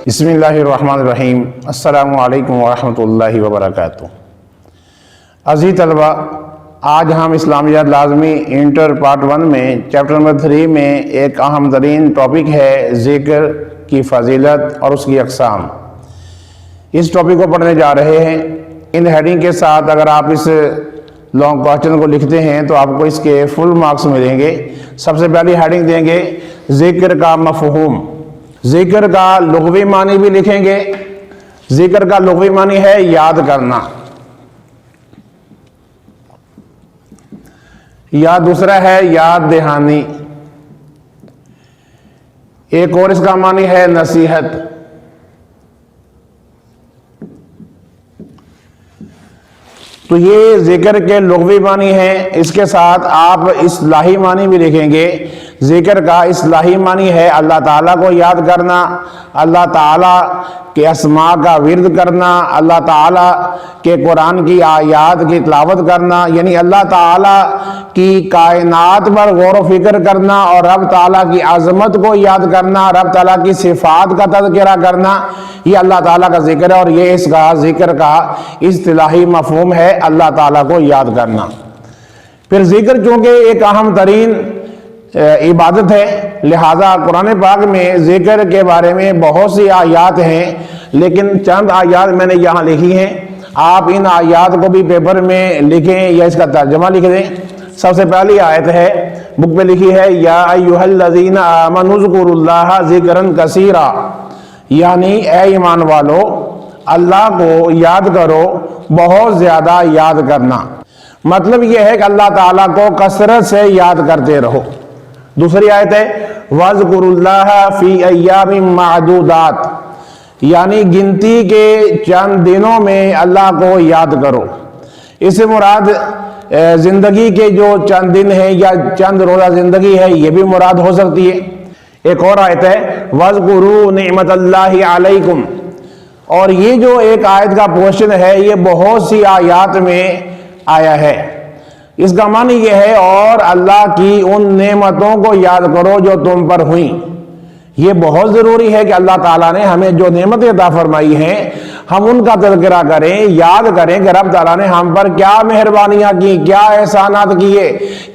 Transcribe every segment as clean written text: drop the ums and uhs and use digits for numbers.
بسم اللہ الرحمن الرحیم۔ السلام علیکم ورحمۃ اللہ وبرکاتہ۔ عزیز طلبہ، آج ہم اسلامیات لازمی انٹر پارٹ 1 میں چیپٹر نمبر 3 میں ایک اہم ترین ٹاپک ہے ذکر کی فضیلت اور اس کی اقسام۔ اس ٹاپک کو پڑھنے جا رہے ہیں۔ ان ہیڈنگ کے ساتھ اگر آپ اس لانگ کوسچن کو لکھتے ہیں تو آپ کو اس کے فل مارکس ملیں گے۔ سب سے پہلی ہیڈنگ دیں گے ذکر کا مفہوم۔ ذکر کا لغوی معنی بھی لکھیں گے۔ ذکر کا لغوی معنی ہے یاد کرنا، یا دوسرا ہے یاد دہانی، ایک اور اس کا معنی ہے نصیحت۔ تو یہ ذکر کے لغوی معنی ہیں۔ اس کے ساتھ آپ اصطلاحی معنی بھی لکھیں گے۔ ذکر کا اصطلاحی معنی ہے اللہ تعالیٰ کو یاد کرنا، اللہ تعالیٰ کے اسماء کا ورد کرنا، اللہ تعالیٰ کے قرآن کی آیات کی تلاوت کرنا، یعنی اللہ تعالیٰ کی کائنات پر غور و فکر کرنا اور رب تعالیٰ کی عظمت کو یاد کرنا، رب تعالیٰ کی صفات کا تذکرہ کرنا، یہ اللہ تعالیٰ کا ذکر ہے۔ اور یہ اس کا ذکر کا اصطلاحی مفہوم ہے اللہ تعالیٰ کو یاد کرنا۔ پھر ذکر چونکہ ایک اہم ترین عبادت ہے، لہذا قرآن پاک میں ذکر کے بارے میں بہت سی آیات ہیں، لیکن چند آیات میں نے یہاں لکھی ہیں۔ آپ ان آیات کو بھی پیپر میں لکھیں یا اس کا ترجمہ لکھ دیں۔ سب سے پہلی آیت ہے، بک پہ لکھی ہے یا ایھا الذین آمنوا اذکروا اللہ ذکرا کثیرا، یعنی اے ایمان والو اللہ کو یاد کرو، بہت زیادہ یاد کرنا۔ مطلب یہ ہے کہ اللہ تعالیٰ کو کثرت سے یاد کرتے رہو۔ دوسری آیت ہے وَاذْكُرُوا اللَّهَ فِي أَيَّامٍ مَّعْدُودَاتٍ، یعنی گنتی کے چند دنوں میں اللہ کو یاد کرو۔ اس سے مراد زندگی کے جو چند دن ہیں یا چند روزہ زندگی ہے، یہ بھی مراد ہو سکتی ہے۔ ایک اور آیت ہے وَاذْكُرُوا نِعْمَةَ اللَّهِ عَلَيْكُمْ، اور یہ جو ایک آیت کا پورشن ہے یہ بہت سی آیات میں آیا ہے۔ اس کا معنی یہ ہے اور اللہ کی ان نعمتوں کو یاد کرو جو تم پر ہوئیں۔ یہ بہت ضروری ہے کہ اللہ تعالیٰ نے ہمیں جو نعمتیں عطا فرمائی ہیں ہم ان کا تذکرہ کریں، یاد کریں کہ رب تعالیٰ نے ہم پر کیا مہربانیاں کی، کیا احسانات کیے،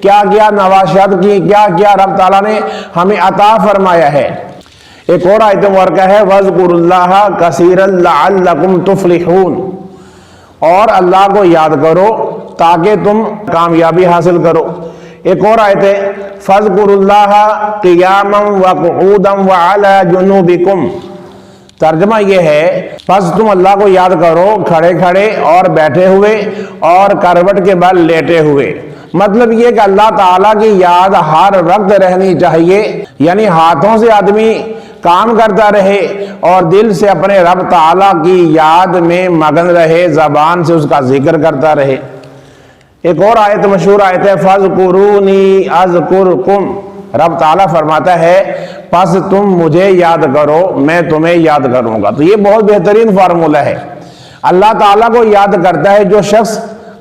کیا کیا نواشات کی، کیا کیا رب تعالیٰ نے ہمیں عطا فرمایا ہے۔ ایک اور آیت مبارکہ ہے وَاذْكُرُوا اللَّهَ كَثِيرًا لَعَلَّكُمْ تُفْلِحُونَ، اور اللہ کو یاد کرو تاکہ تم کامیابی حاصل کرو۔ ایک اور آیت ہے فَاذْكُرُوا اللَّهَ قِيَامًا وَقُعُودًا وَعَلَى جُنُوبِكُمْ، ترجمہ یہ ہے پس تم اللہ کو یاد کرو کھڑے کھڑے اور بیٹھے ہوئے اور کروٹ کے بل لیٹے ہوئے۔ مطلب یہ کہ اللہ تعالیٰ کی یاد ہر وقت رہنی چاہیے، یعنی ہاتھوں سے آدمی کام کرتا رہے اور دل سے اپنے رب تعالیٰ کی یاد میں مگن رہے، زبان سے اس کا ذکر کرتا رہے۔ ایک اور آیت مشہور آیت ہے فَاذْكُرُونِی أَذْكُرْكُمْ، رب تعالیٰ فرماتا ہے پس تم مجھے یاد کرو میں تمہیں یاد کروں گا۔ تو یہ بہت بہترین فارمولہ ہے۔ اللہ تعالیٰ کو یاد کرتا ہے جو شخص،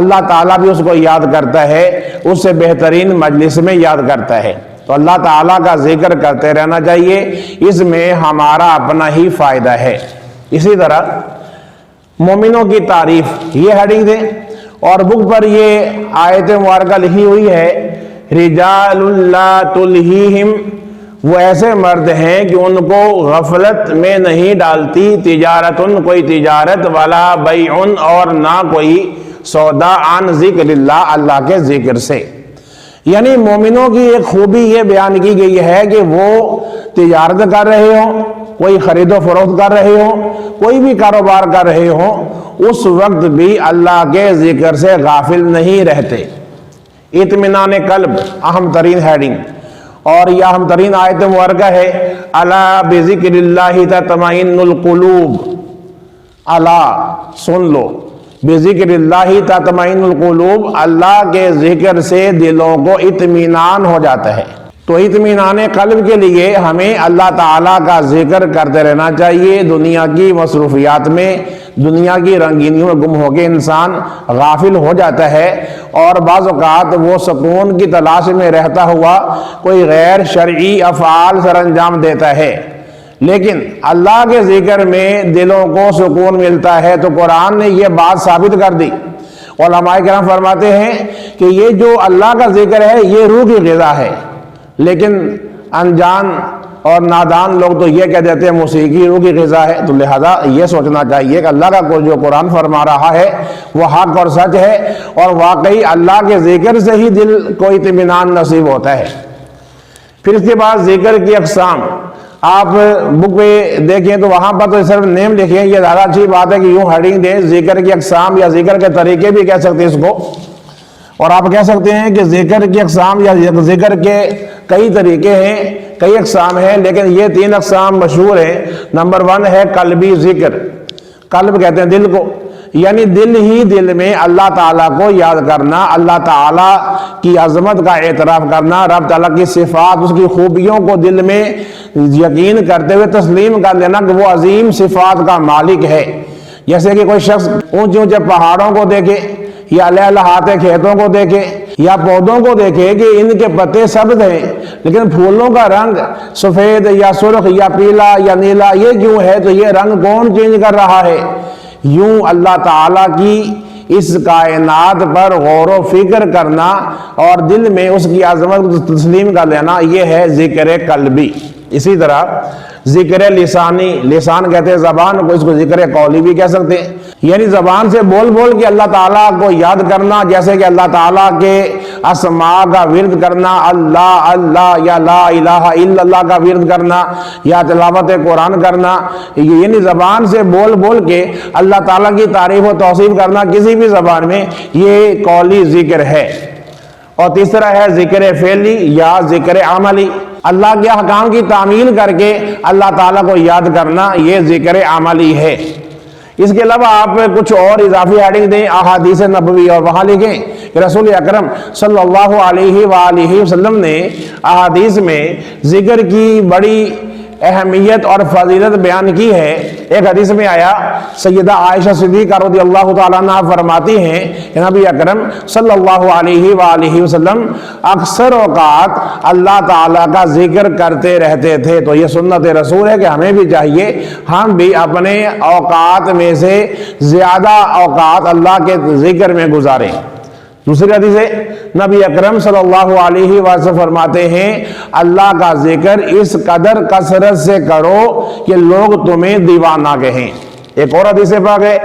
اللہ تعالیٰ بھی اس کو یاد کرتا ہے، اس سے بہترین مجلس میں یاد کرتا ہے۔ تو اللہ تعالیٰ کا ذکر کرتے رہنا چاہیے، اس میں ہمارا اپنا ہی فائدہ ہے۔ اسی طرح مومنوں کی تعریف، یہ ہیڈنگ دیں، اور بک پر یہ آیت مبارکہ لکھی ہوئی ہے رجال لا تلہیہم، وہ ایسے مرد ہیں کہ ان کو غفلت میں نہیں ڈالتی تجارت، کوئی تجارت، ولا بیع، اور نہ کوئی سودا، عن ذکر اللہ، اللہ کے ذکر سے۔ یعنی مومنوں کی ایک خوبی یہ بیان کی گئی ہے کہ وہ تجارت کر رہے ہوں، کوئی خرید و فروخت کر رہے ہوں، کوئی بھی کاروبار کر رہے ہوں، اس وقت بھی اللہ کے ذکر سے غافل نہیں رہتے۔ اطمینان قلب اہم ترین ہیڈنگ، اور یہ اہم ترین آیت مبارکہ ہے الا بذکر اللہ تطمئن القلوب، الا سن لو، بذکر اللہ تطمئن القلوب، اللہ کے ذکر سے دلوں کو اطمینان ہو جاتا ہے۔ تو اطمینان قلب کے لیے ہمیں اللہ تعالیٰ کا ذکر کرتے رہنا چاہیے۔ دنیا کی مصروفیات میں، دنیا کی رنگینیوں میں گم ہو کے انسان غافل ہو جاتا ہے، اور بعض اوقات وہ سکون کی تلاش میں رہتا ہوا کوئی غیر شرعی افعال سر انجام دیتا ہے۔ لیکن اللہ کے ذکر میں دلوں کو سکون ملتا ہے۔ تو قرآن نے یہ بات ثابت کر دی۔ علماء کرام فرماتے ہیں کہ یہ جو اللہ کا ذکر ہے یہ روح کی غذا ہے، لیکن انجان اور نادان لوگ تو یہ کہہ دیتے ہیں موسیقی روح کی غذا ہے۔ تو لہذا یہ سوچنا چاہیے کہ اللہ کا جو قرآن فرما رہا ہے وہ حق اور سچ ہے، اور واقعی اللہ کے ذکر سے ہی دل کو اطمینان نصیب ہوتا ہے۔ پھر اس کے بعد ذکر کی اقسام، آپ بک پہ دیکھیں تو وہاں پر تو صرف نیم لکھیں، یہ زیادہ اچھی بات ہے کہ یوں ہیڈنگ دیں ذکر کی اقسام، یا ذکر کے طریقے بھی کہہ سکتے ہیں اس کو، اور آپ کہہ سکتے ہیں کہ ذکر کی اقسام یا ذکر کے کئی طریقے ہیں، کئی اقسام ہیں، لیکن یہ 3 اقسام مشہور ہیں۔ نمبر 1 ہے قلبی ذکر۔ قلب کہتے ہیں دل کو، یعنی دل ہی دل میں اللہ تعالیٰ کو یاد کرنا، اللہ تعالیٰ کی عظمت کا اعتراف کرنا، رب تعالیٰ کی صفات، اس کی خوبیوں کو دل میں یقین کرتے ہوئے تسلیم کر لینا کہ وہ عظیم صفات کا مالک ہے۔ جیسے کہ کوئی شخص اونچے اونچے پہاڑوں کو دیکھے، یا لہلہاتے کھیتوں کو دیکھے، یا پودوں کو دیکھے کہ ان کے پتے سبز ہیں لیکن پھولوں کا رنگ سفید یا سرخ یا پیلا یا نیلا یہ کیوں ہے؟ تو یہ رنگ کون چینج کر رہا ہے؟ یوں اللہ تعالیٰ کی اس کائنات پر غور و فکر کرنا اور دل میں اس کی عظمت کو تسلیم کر لینا، یہ ہے ذکر قلبی۔ اسی طرح ذکر لسانی، لسان کہتے ہیں زبان کو، اس کو ذکر قولی بھی کہہ سکتے ہیں، یعنی زبان سے بول بول کے اللہ تعالیٰ کو یاد کرنا، جیسے کہ اللہ تعالیٰ کے اسماء کا ورد کرنا، اللہ اللہ یا لا الہ الا اللہ کا ورد کرنا، یا تلاوت قرآن کرنا، یعنی زبان سے بول بول کے اللہ تعالیٰ کی تعریف و توصیف کرنا کسی بھی زبان میں، یہ قولی ذکر ہے۔ اور تیسرا ہے ذکر فعلی یا ذکر عملی، اللہ کے احکام کی تعمیل کر کے اللہ تعالیٰ کو یاد کرنا، یہ ذکر عملی ہے۔ اس کے علاوہ آپ کچھ اور اضافی ہیڈنگ دیں احادیث نبوی، اور وہاں لکھیں کہ رسول اکرم صلی اللہ علیہ وآلہ وسلم نے احادیث میں ذکر کی بڑی اہمیت اور فضیلت بیان کی ہے۔ ایک حدیث میں آیا، سیدہ عائشہ صدیقہ رضی اللہ تعالیٰ عنہ فرماتی ہیں کہ نبی اکرم صلی اللہ علیہ وآلہ وسلم اکثر اوقات اللہ تعالیٰ کا ذکر کرتے رہتے تھے۔ تو یہ سنت رسول ہے کہ ہمیں بھی چاہیے ہم بھی اپنے اوقات میں سے زیادہ اوقات اللہ کے ذکر میں گزاریں۔ دوسری حدیث ہے، نبی اکرم صلی اللہ علیہ وسلم فرماتے ہیں اللہ کا ذکر اس قدر کثرت سے کرو کہ لوگ تمہیں دیوانہ کہیں۔ ایک اور حدیث پاک ہے،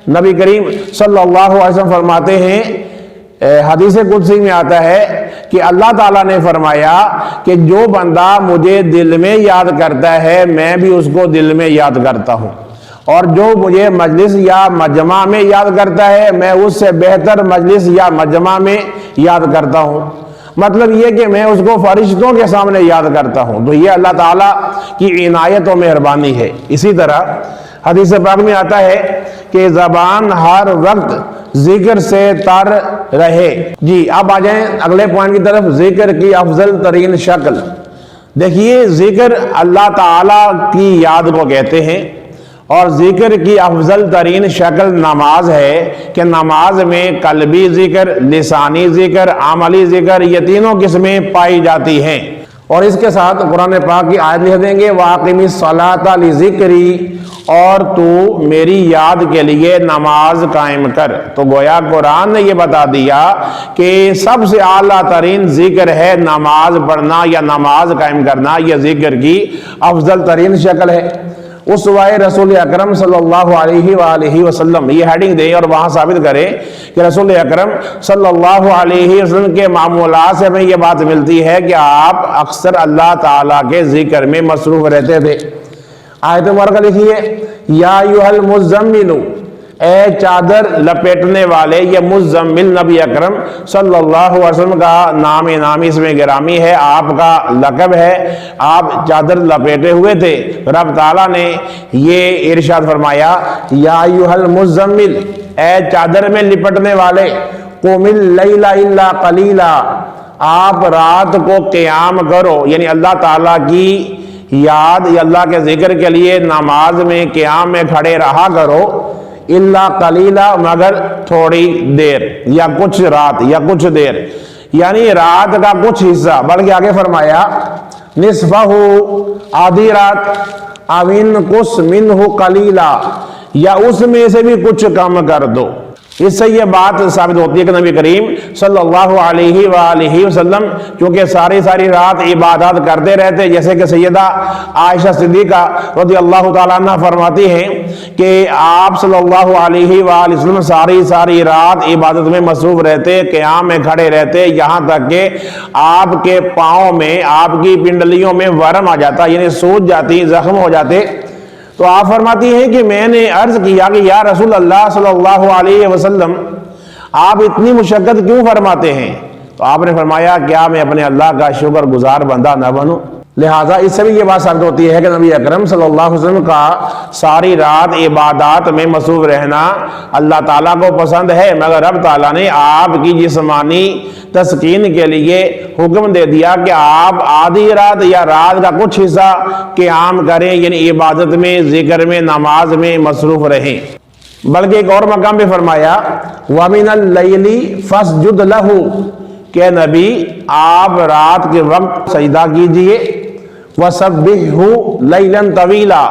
نبی کریم صلی اللہ علیہ وسلم فرماتے ہیں، حدیث قدسی میں آتا ہے کہ اللہ تعالیٰ نے فرمایا کہ جو بندہ مجھے دل میں یاد کرتا ہے میں بھی اس کو دل میں یاد کرتا ہوں، اور جو مجھے مجلس یا مجمع میں یاد کرتا ہے میں اس سے بہتر مجلس یا مجمع میں یاد کرتا ہوں۔ مطلب یہ کہ میں اس کو فرشتوں کے سامنے یاد کرتا ہوں۔ تو یہ اللہ تعالیٰ کی عنایت و مہربانی ہے۔ اسی طرح حدیث پاک میں آتا ہے کہ زبان ہر وقت ذکر سے تر رہے۔ جی اب آ جائیں اگلے پوائنٹ کی طرف، ذکر کی افضل ترین شکل۔ دیکھیے ذکر اللہ تعالیٰ کی یاد کو کہتے ہیں، اور ذکر کی افضل ترین شکل نماز ہے کہ نماز میں قلبی ذکر، لسانی ذکر، عملی ذکر، یہ تینوں قسمیں پائی جاتی ہیں۔ اور اس کے ساتھ قرآن پاک کی آیت لکھ دیں گے وَأَقِمِ الصَّلَاةَ لِذِكْرِي، اور تو میری یاد کے لیے نماز قائم کر۔ تو گویا قرآن نے یہ بتا دیا کہ سب سے اعلیٰ ترین ذکر ہے نماز پڑھنا یا نماز قائم کرنا، یہ ذکر کی افضل ترین شکل ہے۔ اسوہ رسول اکرم صلی اللہ علیہ وآلہ وسلم، یہ ہیڈنگ دیں اور وہاں ثابت کریں کہ رسول اکرم صلی اللہ علیہ وسلم کے معمولات سے ہمیں یہ بات ملتی ہے کہ آپ اکثر اللہ تعالیٰ کے ذکر میں مصروف رہتے تھے۔ آیت مبارکہ لکھیے، یا ایھا المزمل، اے چادر لپیٹنے والے۔ یہ مزمل نبی اکرم صلی اللہ علیہ وسلم کا نام نامی اس میں گرامی ہے، آپ کا لقب ہے، آپ چادر لپیٹے ہوئے تھے۔ رب تعالیٰ نے یہ ارشاد فرمایا، یا ایھا المزمل، اے چادر میں لپٹنے والے، قم اللیل الا قلیلا، آپ رات کو قیام کرو، یعنی اللہ تعالیٰ کی یاد یا اللہ کے ذکر کے لیے نماز میں قیام میں کھڑے رہا کرو، الا قلیلا، مگر تھوڑی دیر، یا کچھ رات یا کچھ دیر، یعنی رات کا کچھ حصہ، بلکہ آگے فرمایا نصفہ، آدھی رات، اوین قص منہ قلیلا، یا اس میں سے بھی کچھ کم کر دو۔ اس سے یہ بات ثابت ہوتی ہے کہ نبی کریم صلی اللہ علیہ وآلہ وسلم چونکہ ساری رات عبادات کرتے رہتے، جیسے کہ سیدہ عائشہ صدیقہ رضی اللہ تعالیٰ عنہ فرماتی ہیں کہ آپ صلی اللہ علیہ وآلہ وسلم ساری رات عبادت میں مصروف رہتے، قیام میں کھڑے رہتے، یہاں تک کہ آپ کے پاؤں میں، آپ کی پنڈلیوں میں ورم آ جاتا، یعنی سوج جاتی، زخم ہو جاتے۔ تو آپ فرماتی ہیں کہ میں نے عرض کیا کہ یا رسول اللہ صلی اللہ علیہ وسلم، آپ اتنی مشقت کیوں فرماتے ہیں؟ تو آپ نے فرمایا کیا میں اپنے اللہ کا شکر گزار بندہ نہ بنوں؟ لہٰذا اس سے بھی یہ بات ثابت ہوتی ہے کہ نبی اکرم صلی اللہ علیہ وسلم کا ساری رات عبادات میں مصروف رہنا اللہ تعالیٰ کو پسند ہے، مگر رب تعالیٰ نے آپ کی جسمانی تسکین کے لیے حکم دے دیا کہ آپ آدھی رات یا رات کا کچھ حصہ قیام کریں، یعنی عبادت میں، ذکر میں، نماز میں مصروف رہیں۔ بلکہ ایک اور مقام پہ فرمایا وَمِنَ اللَّيْلِ فَاسْجُدْ لَهُ، کہ نبی آپ رات کے وقت سجدہ کیجئے، وَسَبِّحْهُ لَيْلًا طَوِيلًا،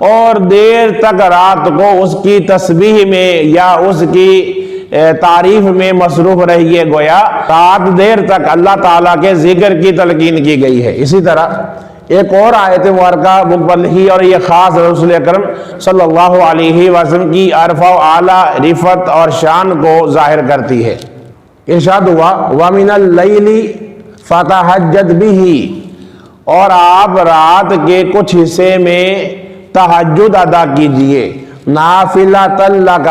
اور دیر تک رات کو اس کی تسبیح میں یا اس کی تعریف میں مصروف رہیے، گویا رات دیر تک اللہ تعالیٰ کے ذکر کی تلقین کی گئی ہے۔ اسی طرح ایک اور آیت مبارکہ بک پر لکھی، اور یہ خاص رسول اکرم صلی اللہ علیہ وسلم کی عرفہ و اعلیٰ رفعت اور شان کو ظاہر کرتی ہے۔ ارشاد ہوا وَمِنَ اللَّيْلِ فَتَہَجَّدْ بِهِ، اور آپ رات کے کچھ حصے میں تہجد ادا کیجئے، نافلۃ لک،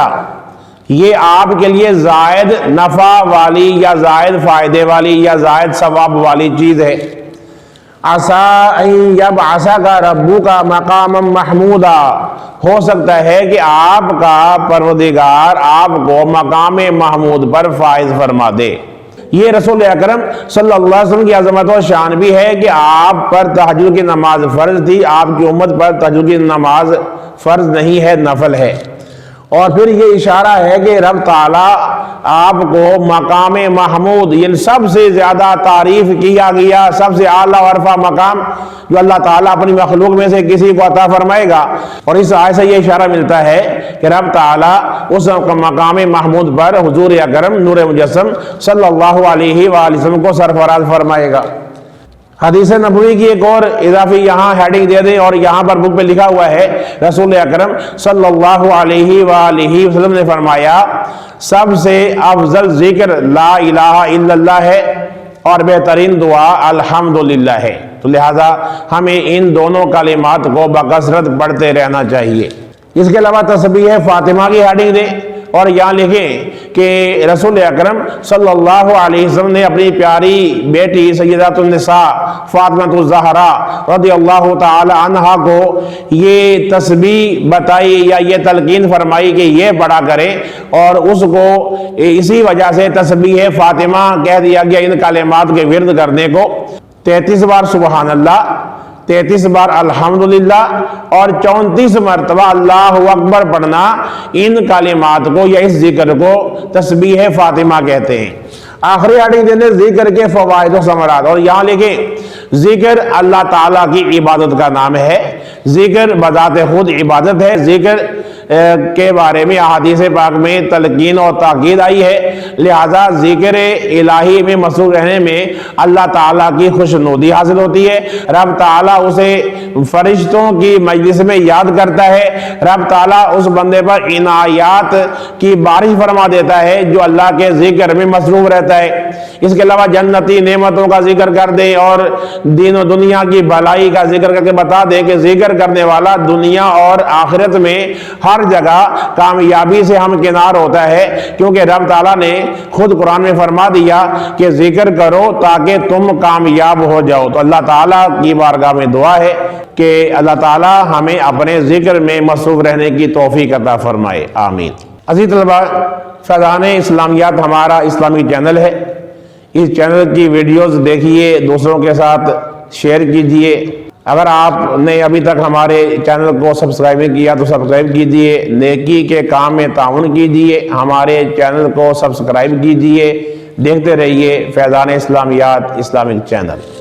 یہ آپ کے لیے زائد نفع والی یا زائد فائدے والی یا زائد ثواب والی چیز ہے۔ عَسَىٰ أَن يَبْعَثَكَ رَبُّكَ مَقَامًا مَحْمُودًا، ہو سکتا ہے کہ آپ کا پروردگار آپ کو مقام محمود پر فائز فرما دے۔ یہ رسول اکرم صلی اللہ علیہ وسلم کی عظمت و شان بھی ہے کہ آپ پر تہجد کی نماز فرض تھی، آپ کی امت پر تہجد کی نماز فرض نہیں ہے، نفل ہے۔ اور پھر یہ اشارہ ہے کہ رب تعالیٰ آپ کو مقام محمود، یعنی سب سے زیادہ تعریف کیا گیا، سب سے اعلیٰ عرفہ مقام جو اللہ تعالیٰ اپنی مخلوق میں سے کسی کو عطا فرمائے گا۔ اور اس آیت سے یہ اشارہ ملتا ہے کہ رب تعالیٰ اس مقام محمود پر حضور اکرم نور مجسم صلی اللہ علیہ وآلہ وسلم کو سرفراز فرمائے گا۔ حدیث نبوی کی ایک اور اضافی یہاں ہیڈنگ دے دیں، اور یہاں پر بک پہ لکھا ہوا ہے رسول اکرم صلی اللہ علیہ وآلہ وسلم نے فرمایا سب سے افضل ذکر لا الہ الا اللہ ہے، اور بہترین دعا الحمدللہ ہے۔ تو لہٰذا ہمیں ان دونوں کلمات کو بکثرت پڑھتے رہنا چاہیے۔ اس کے علاوہ تسبیح فاطمہ کی ہیڈنگ دیں، اور یہاں لکھیں کہ رسول اکرم صلی اللہ علیہ وسلم نے اپنی پیاری بیٹی سیدۃ النساء فاطمہ الزہرا رضی اللہ تعالی عنہا کو یہ تسبیح بتائی یا یہ تلقین فرمائی کہ یہ پڑھا کرے، اور اس کو اسی وجہ سے تسبیح فاطمہ کہہ دیا گیا۔ ان کلمات کے ورد کرنے کو 33 بار سبحان اللہ، 33 بار الحمدللہ، اور 34 مرتبہ اللہ اکبر پڑھنا، ان کلمات کو یا اس ذکر کو تسبیح فاطمہ کہتے ہیں۔ آخری ہیڈنگ دینے ذکر کے فوائد و ثمرات، اور یہاں لکھیں ذکر اللہ تعالیٰ کی عبادت کا نام ہے، ذکر بذات خود عبادت ہے۔ ذکر کے بارے میں احادیث پاک میں تلقین اور تاکید آئی ہے، لہذا ذکر الہی میں مصروف رہنے میں اللہ تعالیٰ کی خوشنودی حاصل ہوتی ہے۔ رب تعالیٰ اسے فرشتوں کی مجلس میں یاد کرتا ہے، رب تعالیٰ اس بندے پر عنایات کی بارش فرما دیتا ہے جو اللہ کے ذکر میں مصروف رہتا ہے۔ اس کے علاوہ جنتی نعمتوں کا ذکر کر دیں اور دین و دنیا کی بھلائی کا ذکر کر کے بتا دیں کہ ذکر کرنے والا دنیا اور آخرت میں ہر جگہ کامیابی سے ہمکنار ہوتا ہے، کیونکہ رب تعالیٰ نے خود قرآن میں فرما دیا کہ ذکر کرو تاکہ تم کامیاب ہو جاؤ۔ تو اللہ تعالیٰ کی بارگاہ میں دعا ہے کہ اللہ تعالیٰ ہمیں اپنے ذکر میں مصروف رہنے کی توفیق عطا فرمائے، آمین۔ عزیز طلباء، فیضان اسلامیات ہمارا اسلامی چینل ہے، اس چینل کی ویڈیوز دیکھیے، دوسروں کے ساتھ شیئر کیجئے۔ اگر آپ نے ابھی تک ہمارے چینل کو سبسکرائب نہیں کیا تو سبسکرائب کیجئے، نیکی کے کام میں تعاون کیجئے، ہمارے چینل کو سبسکرائب کیجئے، دیکھتے رہیے فیضان اسلامیات اسلامک چینل۔